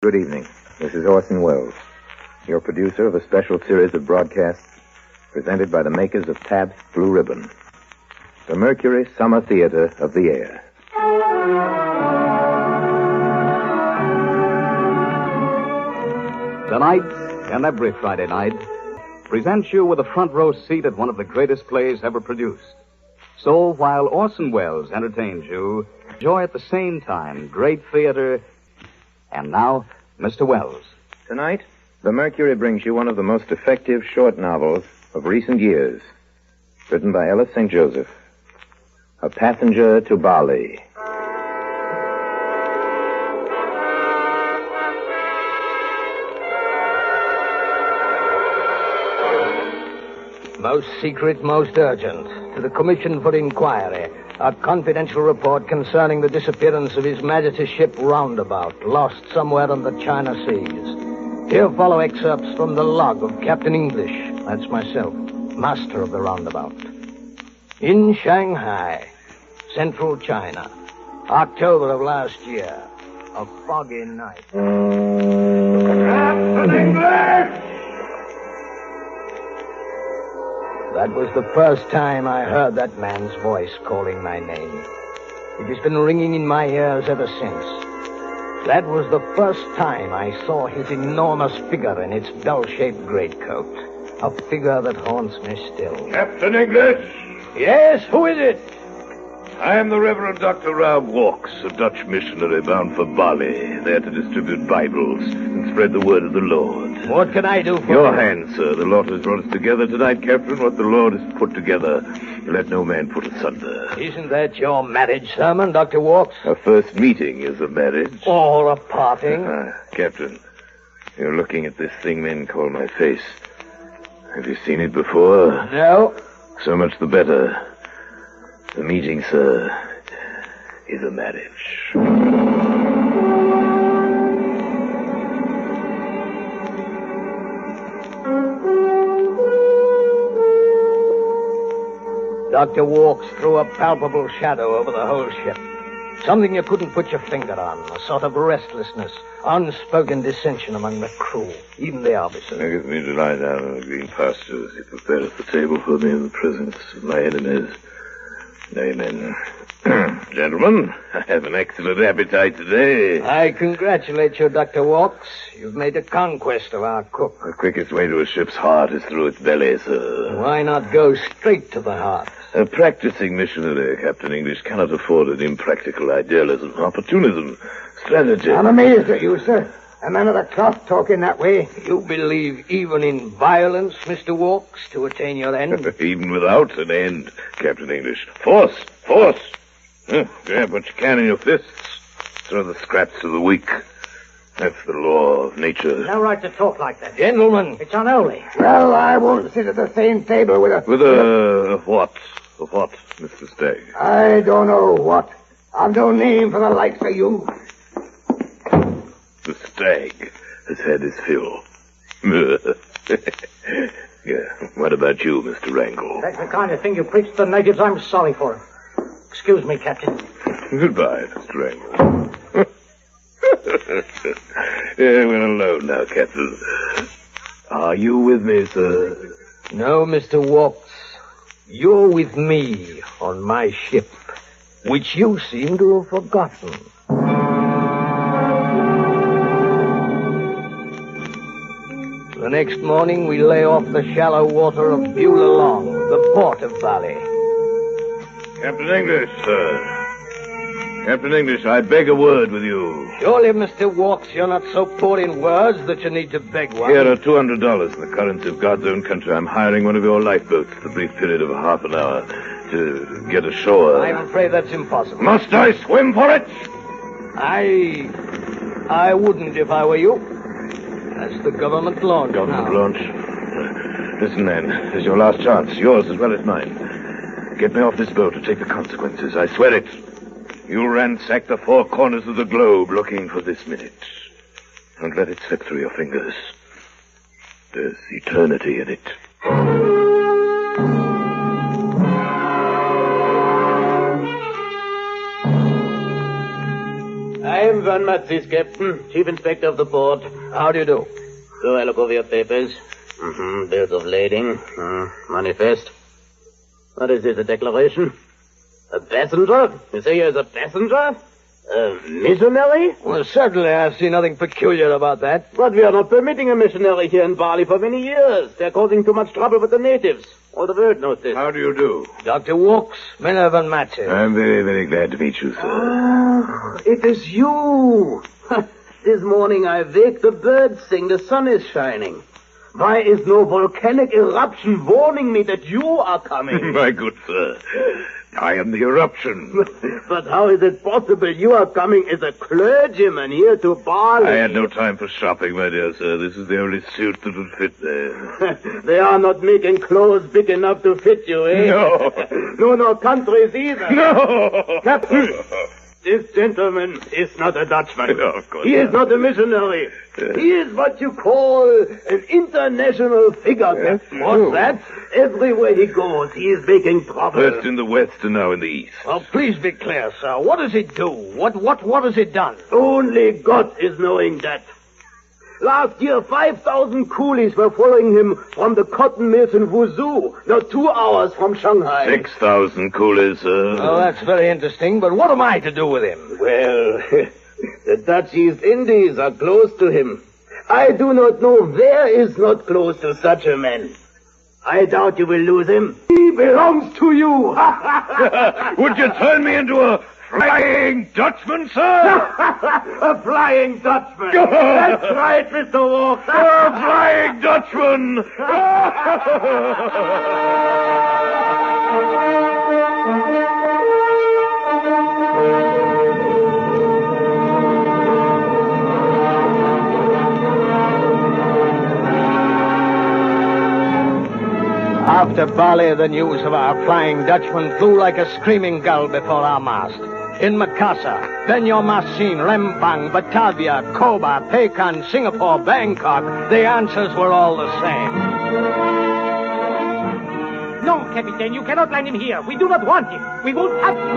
Good evening. This is Orson Welles, your producer of a special series of broadcasts presented by the makers of Pabst Blue Ribbon, the Mercury Summer Theater of the Air. Tonight, and every Friday night, presents you with a front row seat at one of the greatest plays ever produced. So while Orson Welles entertains you, enjoy at the same time great theater. And now, Mr. Welles. Tonight, the Mercury brings you one of the most effective short novels of recent years, written by Ellis St. Joseph, A Passenger to Bali. Most secret, most urgent. To the Commission for Inquiry. A confidential report concerning the disappearance of His Majesty's ship Roundabout, lost somewhere on the China Seas. Here follow excerpts from the log of Captain English, that's myself, master of the Roundabout. In Shanghai, central China, October of last year, a foggy night. Captain English! That was the first time I heard that man's voice calling my name. It has been ringing in my ears ever since. That was the first time I saw his enormous figure in its bell-shaped greatcoat. A figure that haunts me still. Captain English! Yes, who is it? I am the Reverend Dr. Raub Walks, a Dutch missionary bound for Bali, there to distribute Bibles and spread the word of the Lord. What can I do for Your you? hand, sir. The Lord has brought us together tonight, Captain. What the Lord has put together, let no man put asunder. Isn't that your marriage sermon, Dr. Walks? A first meeting is a marriage. Or a parting? Captain, you're looking at this thing men call my face. Have you seen it before? No. So much the better. The meeting, sir, is a marriage. Dr. Walks threw a palpable shadow over the whole ship. Something you couldn't put your finger on. A sort of restlessness, unspoken dissension among the crew, even the officers. Get me to lie down in the green pastures. You prepareth the table for me in the presence of my enemies. Amen. Gentlemen, I have an excellent appetite today. I congratulate you, Dr. Walks. You've made a conquest of our cook. The quickest way to a ship's heart is through its belly, sir. Why not go straight to the heart? A practicing missionary, Captain English, cannot afford an impractical idealism, opportunism, strategy. I'm amazed at you, sir. A man of the cloth talking that way. You believe even in violence, Mr. Walks, to attain your end? Even without an end, Captain English. Force! Force! Grab what you can in your fists. Throw the scraps to the weak. That's the law of nature. No right to talk like that. Gentlemen. It's unholy. Well, I won't sit at the same table with a... With a what? A what, Mr. Stagg? I don't know what. I've no name for the likes of you. The Stag has had his fill. Yeah. What about you, Mr. Wrangle? That's the kind of thing you preach to the natives. I'm sorry for it. Excuse me, Captain. Goodbye, Mr. Wrangle. Yeah, we're alone now, Captain. Are you with me, sir? No, Mr. Walks. You're with me on my ship, which you seem to have forgotten. The next morning, we lay off the shallow water of Beulah Long, the port of Bali. Captain English, sir. Captain English, I beg a word with you. Surely, Mr. Walks, you're not so poor in words that you need to beg one. Here are $200 in the currency of God's own country. I'm hiring one of your lifeboats for the brief period of half an hour to get ashore. I'm afraid that's impossible. Must I swim for it? I wouldn't if I were you. That's the government launch. Government launch? Listen, man, it's your last chance, yours as well as mine. Get me off this boat or take the consequences. I swear it. You ransack the four corners of the globe looking for this minute. Don't let it slip through your fingers. There's eternity in it. I am Van Matzis, Captain, Chief Inspector of the Port. How do you do? So I look over your papers. Bills of lading. Manifest. What is this, a declaration? A passenger? You say you're a passenger? A missionary? Well, certainly I see nothing peculiar about that. But we are not permitting a missionary here in Bali for many years. They're causing too much trouble with the natives. All the world knows this. How do you do? Dr. Walks, Miller Van Matzis. I'm very, very glad to meet you, sir. Oh, it is you. This morning I wake, the birds sing, the sun is shining. Why is no volcanic eruption warning me that you are coming? My good sir, I am the eruption. But how is it possible you are coming as a clergyman here to Bali? I had no time for shopping, my dear sir. This is the only suit that would fit there. They are not making clothes big enough to fit you, eh? No. No countries either. No! Captain, this gentleman is not a Dutchman. No, of course He is not. not a missionary. He is what you call an international figure, Captain. What's that? Everywhere he goes, he is making trouble. First in the west and now in the east. Well, please be clear, sir. What does he do? What has he done? Only God is knowing that. Last year, 5,000 coolies were following him from the cotton mills in Wuzhou, now 2 hours from Shanghai. 6,000 coolies, sir. Oh, that's very interesting, but what am I to do with him? Well, the Dutch East Indies are close to him. I do not know where is not close to such a man. I doubt you will lose him. He belongs to you. Would you turn me into a flying Dutchman, sir? A flying Dutchman. That's right, Mr. Walker. A flying Dutchman! After Bali, the news of our Flying Dutchman flew like a screaming gull before our mast. In Makassar, Banjarmasin, Rembang, Batavia, Kobe, Pekan, Singapore, Bangkok, the answers were all the same. No, Captain, you cannot land him here. We do not want him. We won't have him.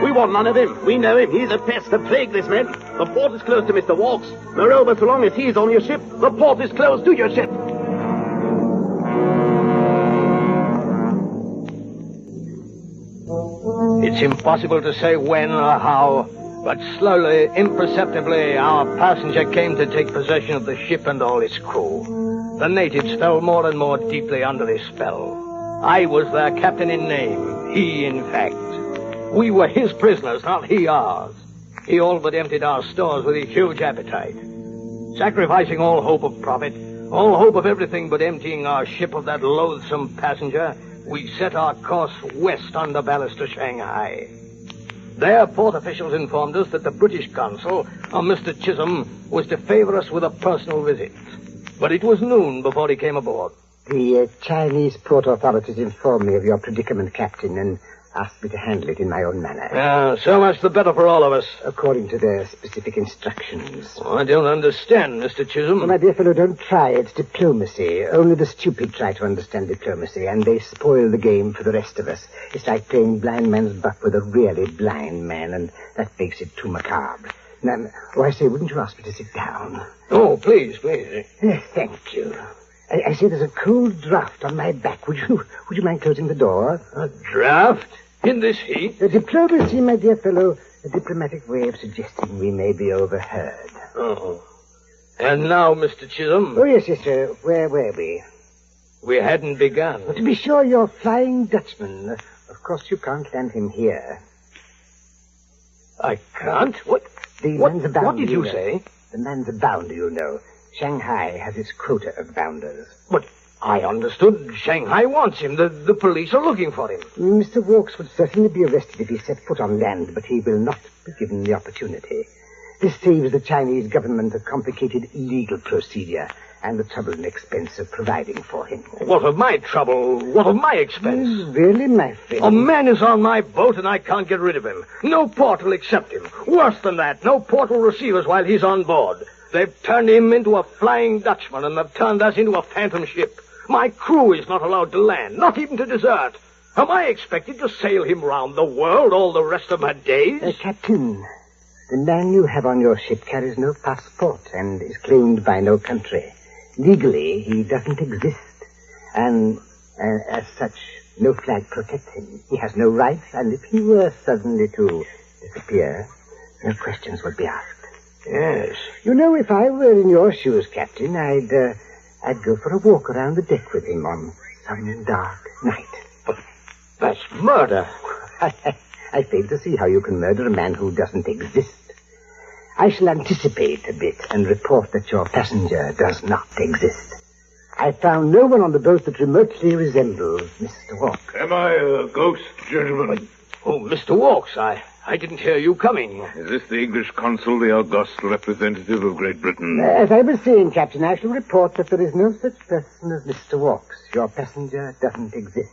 We want none of him. We know him. He's a pest, a plague, this man. The port is closed to Mr. Walks. Moreover, so long as he is on your ship, the port is closed to your ship. It's impossible to say when or how, but slowly, imperceptibly, our passenger came to take possession of the ship and all its crew. The natives fell more and more deeply under his spell. I was their captain in name, he in fact. We were his prisoners, not he ours. He all but emptied our stores with a huge appetite. Sacrificing all hope of profit, all hope of everything but emptying our ship of that loathsome passenger, we set our course west under ballast to Shanghai. There, port officials informed us that the British consul, Mr. Chisholm, was to favor us with a personal visit. But it was noon before he came aboard. The Chinese port authorities informed me of your predicament, Captain, and asked me to handle it in my own manner. So much the better for all of us. According to their specific instructions. Oh, I don't understand, Mr. Chisholm. Well, my dear fellow, don't try. It's diplomacy. Only the stupid try to understand diplomacy, and they spoil the game for the rest of us. It's like playing blind man's buff with a really blind man, and that makes it too macabre. Now, I say, wouldn't you ask me to sit down? Oh, please. Thank you. I see there's a cold draft on my back. Would you mind closing the door? A draft? In this heat? Diplomacy, my dear fellow, a diplomatic way of suggesting we may be overheard. Oh. And now, Mr. Chisholm? Oh, yes, sir. Where were we? We hadn't begun. Well, to be sure, you're Flying Dutchman. Of course, you can't land him here. I can't? What did you say? The man's a bounder, you know. Shanghai has its quota of bounders. But I understood Shanghai wants him. The police are looking for him. Mr. Walks would certainly be arrested if he set foot on land, but he will not be given the opportunity. This saves the Chinese government a complicated legal procedure and the trouble and expense of providing for him. What of my trouble? What of my expense? Really, my friend? A man is on my boat and I can't get rid of him. No port will accept him. Worse than that, no port will receive us while he's on board. They've turned him into a Flying Dutchman, and they've turned us into a phantom ship. My crew is not allowed to land, not even to desert. Am I expected to sail him round the world all the rest of my days? Captain, the man you have on your ship carries no passport and is claimed by no country. Legally, he doesn't exist. And as such, no flag protects him. He has no rights, and if he were suddenly to disappear, no questions would be asked. Yes. You know, if I were in your shoes, Captain, I'd go for a walk around the deck with him on some dark night. But that's murder. I fail to see how you can murder a man who doesn't exist. I shall anticipate a bit and report that your passenger does not exist. I found no one on the boat that remotely resembles Mr. Walk. Am I a ghost, gentlemen? Oh, Mr. Walks, I didn't hear you coming. Is this the English consul, the august representative of Great Britain? As I was saying, Captain, I shall report that there is no such person as Mr. Walks. Your passenger doesn't exist.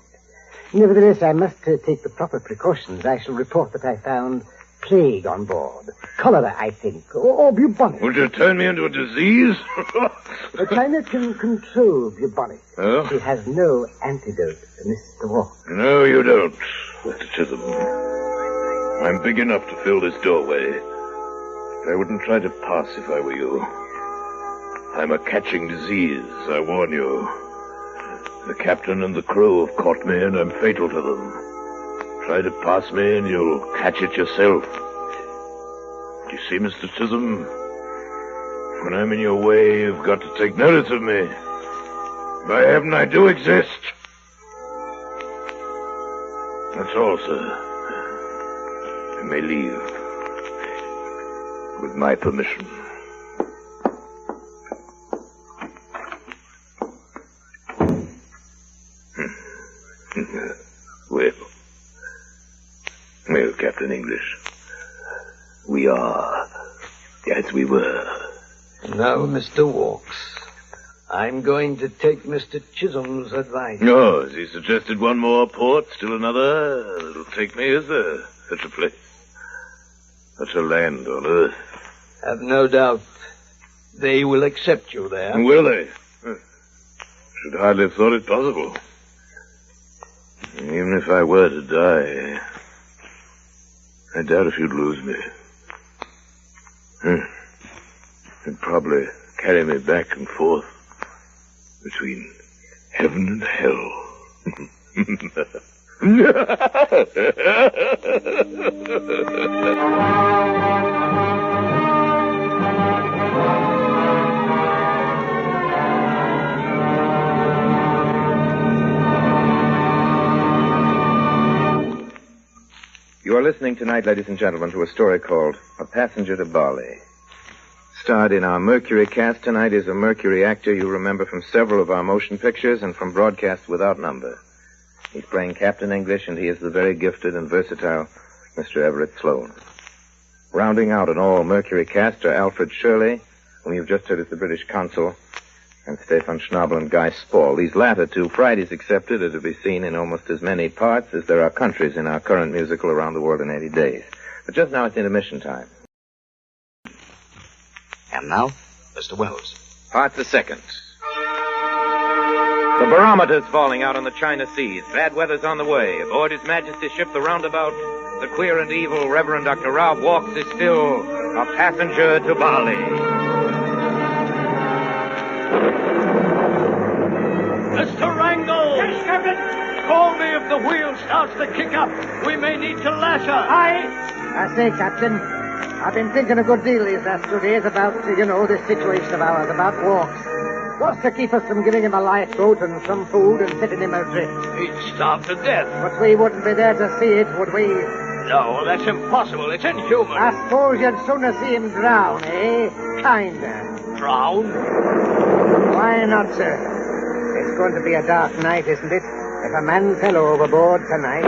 Nevertheless, I must take the proper precautions. I shall report that I found plague on board. Cholera, I think, or bubonic. Would you turn me into a disease? China can control bubonic. Oh? She has no antidote for Mr. Walk. No, you don't, Mr. Chisholm. I'm big enough to fill this doorway. But I wouldn't try to pass if I were you. I'm a catching disease, I warn you. The captain and the crew have caught me, and I'm fatal to them. Try to pass me, and you'll catch it yourself. Do you see, Mr. Chisholm? When I'm in your way, you've got to take notice of me. By heaven, I do exist. That's all, sir. You may leave. With my permission. Well, Captain English, we are as we were. No, Mr. Walks. I'm going to take Mr. Chisholm's advice. No, has he suggested one more port, still another? It'll take me, is there? Such a place. Such a land on earth. Have no doubt they will accept you there. Will they? Should hardly have thought it possible. Even if I were to die, I doubt if you'd lose me. You'd probably carry me back and forth between heaven and hell. You are listening tonight, ladies and gentlemen, to a story called A Passenger to Bali. Starred in our Mercury cast tonight is a Mercury actor you remember from several of our motion pictures and from broadcasts without number. He's playing Captain English, and he is the very gifted and versatile Mr. Everett Sloane. Rounding out an all-Mercury cast are Alfred Shirley, whom you've just heard as the British consul, and Stefan Schnabel and Guy Spall. These latter two, Fridays excepted, are to be seen in almost as many parts as there are countries in our current musical Around the World in 80 Days. But just now it's intermission time. And now, Mr. Wells. Part the second. The barometer's falling out on the China Seas. Bad weather's on the way. Aboard His Majesty's ship, the Roundabout, the queer and evil Reverend Dr. Rob Walks is still a passenger to Bali. Mr. Wrangle! Yes, Captain. Call me if the wheel starts to kick up. We may need to lash her. I say, Captain, I've been thinking a good deal these last 2 days about, this situation of ours, about Walks. What's to keep us from giving him a lifeboat and some food and setting him adrift? He'd starve to death. But we wouldn't be there to see it, would we? No, that's impossible. It's inhuman. I suppose you'd sooner see him drown, eh? Kinda. Drown? Why not, sir? It's going to be a dark night, isn't it? If a man fell overboard tonight.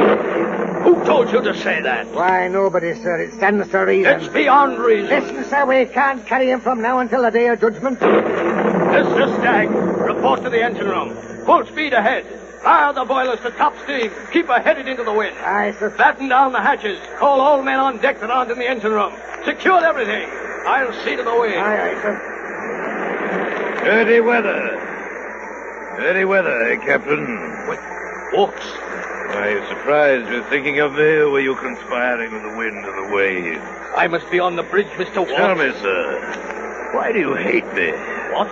Who told you to say that? Why, nobody, sir. It stands to reason. It's beyond reason. Listen, sir, we can't carry him from now until the day of judgment. Mr. Stagg, report to the engine room. Full speed ahead. Fire the boilers to top steam. Keep her headed into the wind. Aye, sir. Batten down the hatches. Call all men on deck that aren't in the engine room. Secure everything. I'll see to the wind. Aye, sir. Dirty weather. Dirty weather, eh, Captain? Wait, Walks. Are you surprised you're thinking of me, or were you conspiring with the wind and the waves? I must be on the bridge, Mr. Watts. Tell me, sir, why do you hate me? What?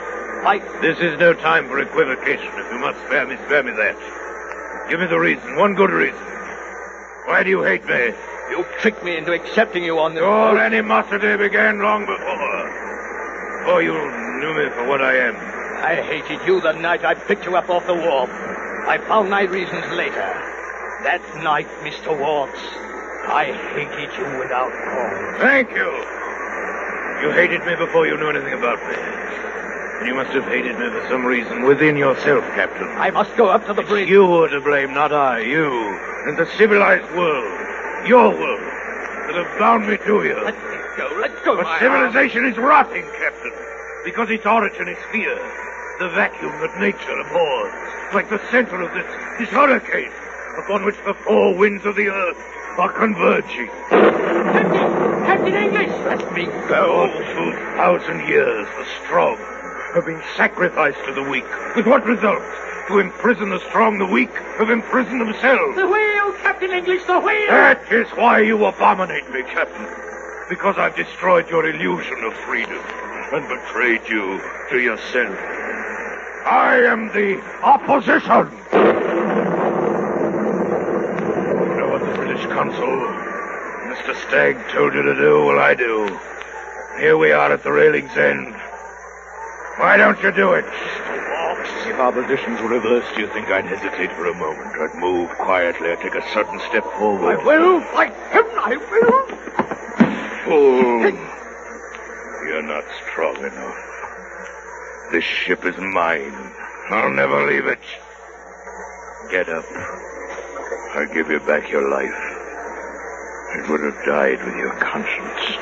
This is no time for equivocation. If you must spare me that. Give me the reason, one good reason. Why do you hate me? You tricked me into accepting you on this Your boat. animosity began long before you knew me for what I am. I hated you the night I picked you up off the wharf. I found my reasons later. That night, Mr. Watts, I hated you without cause. Thank you. You hated me before you knew anything about me. And you must have hated me for some reason within yourself, Captain. I must go up to the bridge. You were to blame, not I. You, and the civilized world, your world, that have bound me to you. Let me go. Let go. But civilization is rotting, Captain, because its origin is fear. The vacuum that nature abhors, like the center of this hurricane, upon which the four winds of the earth are converging. Captain English! Let me go. 2,000 years, the strong have been sacrificed to the weak. With what result? To imprison the strong, the weak have imprisoned themselves. The wheel, Captain English, the wheel! That is why you abominate me, Captain. Because I've destroyed your illusion of freedom and betrayed you to yourself. I am the opposition. You know what the British consul, Mr. Stagg, told you to do? Well, I do. Here we are at the railing's end. Why don't you do it? If our positions were reversed, do you think I'd hesitate for a moment? I'd move quietly. I'd take a certain step forward. I will. By heaven, I will. Fool. You're not strong enough. This ship is mine. I'll never leave it. Get up. I'll give you back your life. It would have died with your conscience.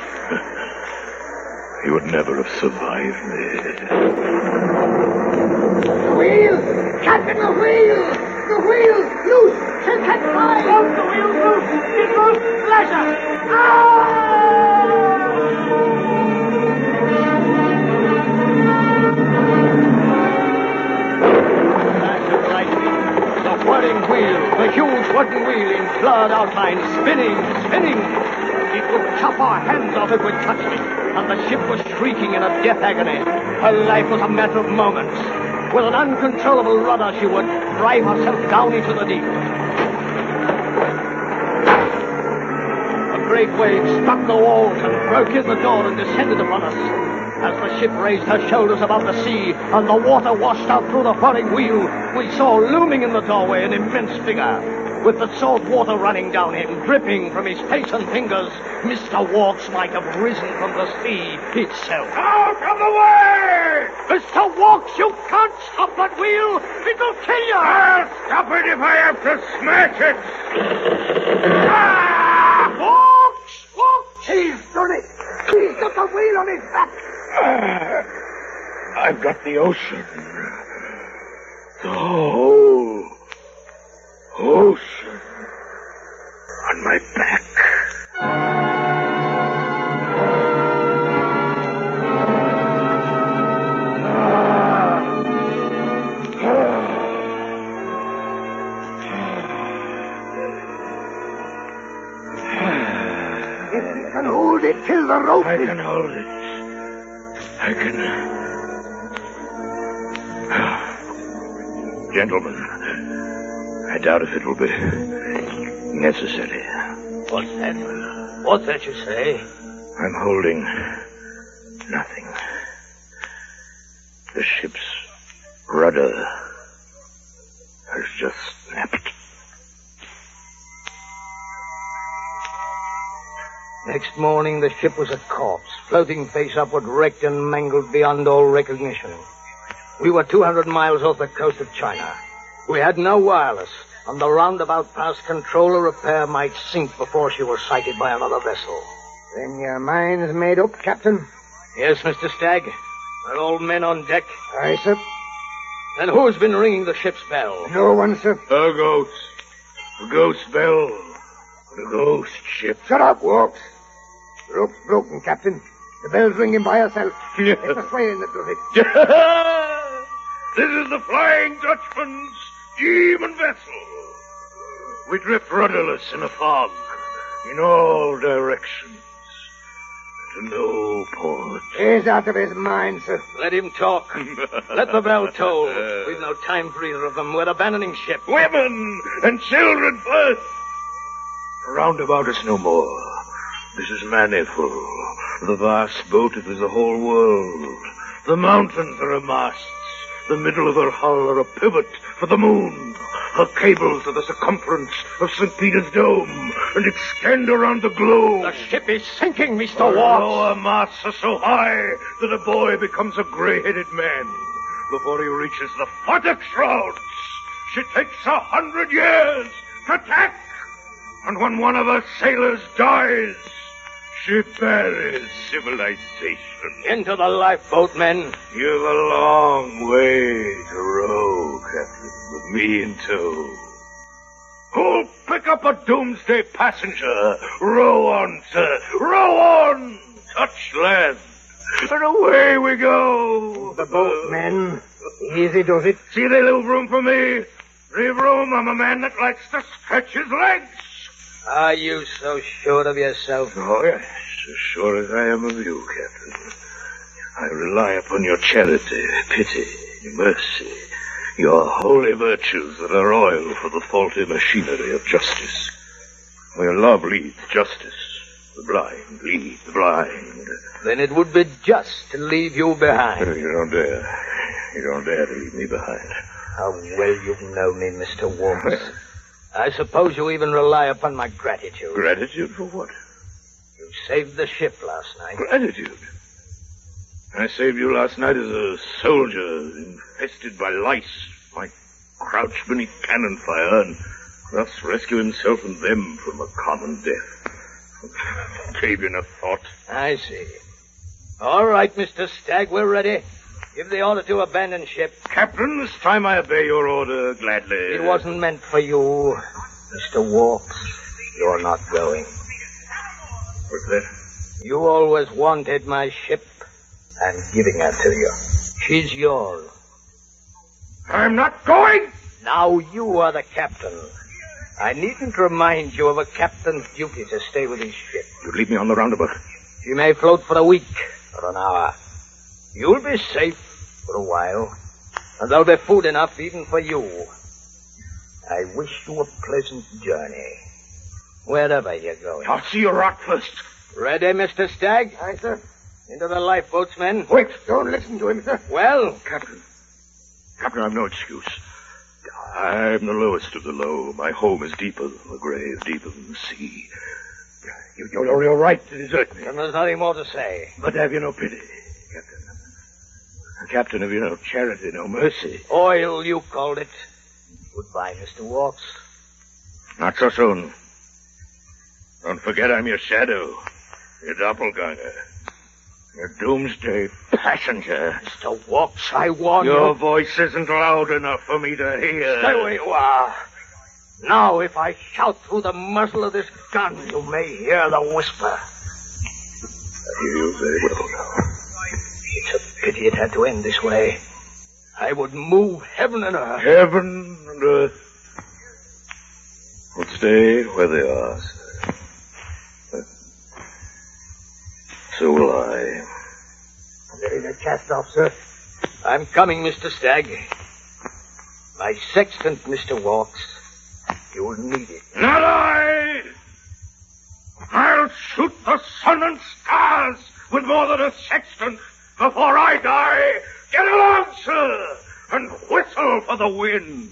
You would never have survived me. The wheel! Captain, the wheel! The wheel! Loose! She'll catch fire! Oh, the wheel's loose! It moves! Pleasure! Flash of lightning. The whirling wheel. The huge wooden wheel in blurred outline. Spinning. It would chop our hands off if we touched it. And the ship was shrieking in a death agony. Her life was a matter of moments. With an uncontrollable rudder, she would drive herself down into the deep. A great wave struck the walls and broke in the door and descended upon us. As the ship raised her shoulders above the sea and the water washed out through the whirling wheel, we saw looming in the doorway an immense figure. With the salt water running down him, dripping from his face and fingers, Mr. Watts might have risen from the sea itself. Out of the way! Mr. Watts, you can't stop that wheel! It'll kill you! I'll stop it if I have to smash it! Watts! He's done it! He's got the wheel on his back! I've got the ocean. The whole ocean on my back. If you can hold it till the rope I is... can hold it. I can... Gentlemen, I doubt if it will be necessary. What's that? What's that you say? I'm holding nothing. The ship's rudder has just snapped. Next morning, the ship was a corpse, floating face upward, wrecked and mangled beyond all recognition. We were 200 miles off the coast of China. We had no wireless, and the roundabout pass controller repair might sink before she was sighted by another vessel. Then your mind's made up, Captain? Yes, Mr. Stagg. We're all men on deck. Aye, sir. And who's been ringing the ship's bell? No one, sir. A ghost. A ghost bell. A ghost ship. Shut up, Walks. The rope's broken, Captain. The bell's ringing by herself. It's the swaying that does it. This is the Flying Dutchman's demon vessel. We drift rudderless in a fog, in all directions, to no port. He's out of his mind, sir. Let him talk. Let the bell toll. We've no time for either of them. We're abandoning ship. Women and children first. Round about us no more. This is manifold. The vast boat is the whole world. The mountains are her masts. The middle of her hull are a pivot for the moon. Her cables are the circumference of St. Peter's Dome and extend around the globe. The ship is sinking, Mr. Her Watts. lower masts are so high that a boy becomes a gray-headed man before he reaches the futtock shrouds. She takes 100 years to tack, and when one of her sailors dies, she buries civilization. Into the lifeboat, men. You've a long way to row, Captain, with me in tow. Who'll pick up a doomsday passenger? Row on, sir. Row on! Touch land. And away we go. The boat, men. Easy does it. See, they leave room for me. Leave room. I'm a man that likes to stretch his legs. Are you so sure of yourself? Oh, yes. As sure as I am of you, Captain. I rely upon your charity, pity, mercy, your holy virtues that are oil for the faulty machinery of justice. Where love leads justice, the blind lead the blind. Then it would be just to leave you behind. You don't dare. You don't dare to leave me behind. How well you've known me, Mr. Watts. I suppose you even rely upon my gratitude. Gratitude for what? You saved the ship last night. Gratitude? I saved you last night as a soldier infested by lice. I crouched beneath cannon fire and thus rescue himself and them from a common death. Gave you a thought. I see. All right, Mr. Stagg, we're ready. Give the order to abandon ship. Captain, this time I obey your order gladly. It wasn't meant for you, Mr. Watts. You're not going. What's that? You always wanted my ship. I'm giving her to you. She's yours. I'm not going! Now you are the captain. I needn't remind you of a captain's duty to stay with his ship. You'd leave me on the roundabout. She may float for a week or an hour. You'll be safe for a while, and there'll be food enough even for you. I wish you a pleasant journey, wherever you're going. I'll see you rot first. Ready, Mr. Stagg? Aye, sir. Into the lifeboats, men. Wait, don't listen to him, sir. Well? Captain, I've no excuse. I'm the lowest of the low. My home is deeper than the grave, deeper than the sea. You're right to desert me. Then there's nothing more to say. But have you no pity, Captain? Captain, have you no charity, no mercy? Oil, you called it. Goodbye, Mr. Watts. Not so soon. Don't forget I'm your shadow, your doppelganger, your doomsday passenger. Mr. Watts, I warn you. Your voice isn't loud enough for me to hear. Stay where you are. Now, if I shout through the muzzle of this gun, you may hear the whisper. I hear you very well now. It's a pity it had to end this way. I would move heaven and earth. Heaven and earth will stay where they are, sir. So will I. There is a cast-off, sir. I'm coming, Mr. Stagg. My sextant, Mr. Watts. You'll need it. Not I! I'll shoot the sun and stars with more than a sextant before I die. Get along, sir, and whistle for the wind.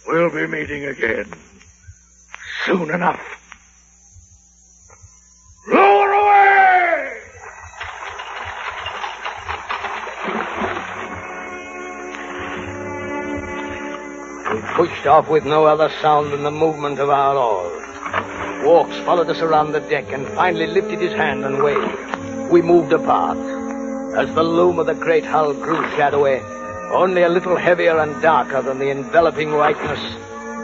We'll be meeting again soon enough. Lower away! We pushed off with no other sound than the movement of our oars. Walks followed us around the deck and finally lifted his hand and waved. We moved apart. As the loom of the great hull grew shadowy, only a little heavier and darker than the enveloping whiteness,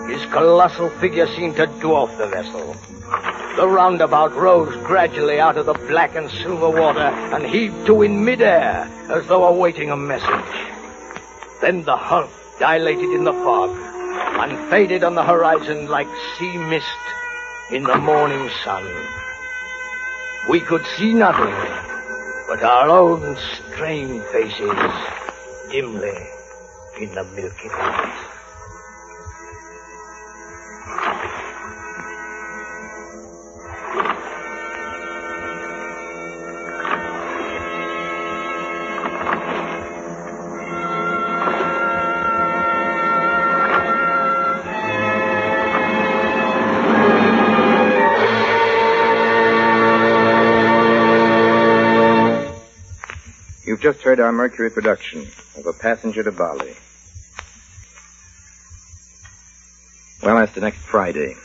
his colossal figure seemed to dwarf the vessel. The roundabout rose gradually out of the black and silver water and heaved to in midair as though awaiting a message. Then the hull dilated in the fog, and faded on the horizon like sea mist in the morning sun. We could see nothing but our own strained faces dimly in the milky light. You've just heard our Mercury production of A Passenger to Bali. Well, that's the next Friday.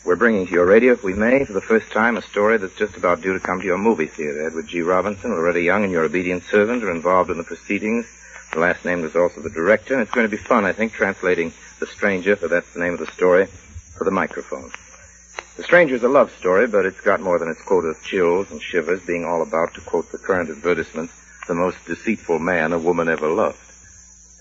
We're bringing to your radio, if we may, for the first time, a story that's just about due to come to your movie theater. Edward G. Robinson, Loretta Young, and your obedient servant are involved in the proceedings. The last name is also the director, and it's going to be fun, I think, translating The Stranger, for that's the name of the story, for the microphone. The Stranger's a love story, but it's got more than its quota of chills and shivers, being all about, to quote the current advertisements, the most deceitful man a woman ever loved.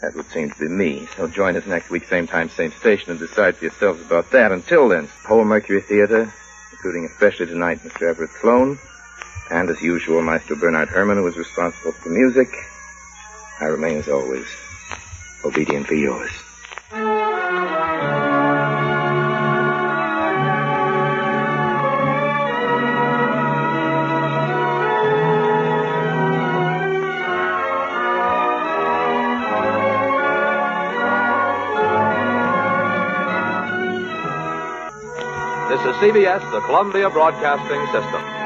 That would seem to be me. So join us next week, same time, same station, and decide for yourselves about that. Until then, whole Mercury Theater, including especially tonight Mr. Everett Sloan, and as usual, Maestro Bernard Herrmann, who is responsible for the music. I remain, as always, obediently yours. This is CBS, the Columbia Broadcasting System.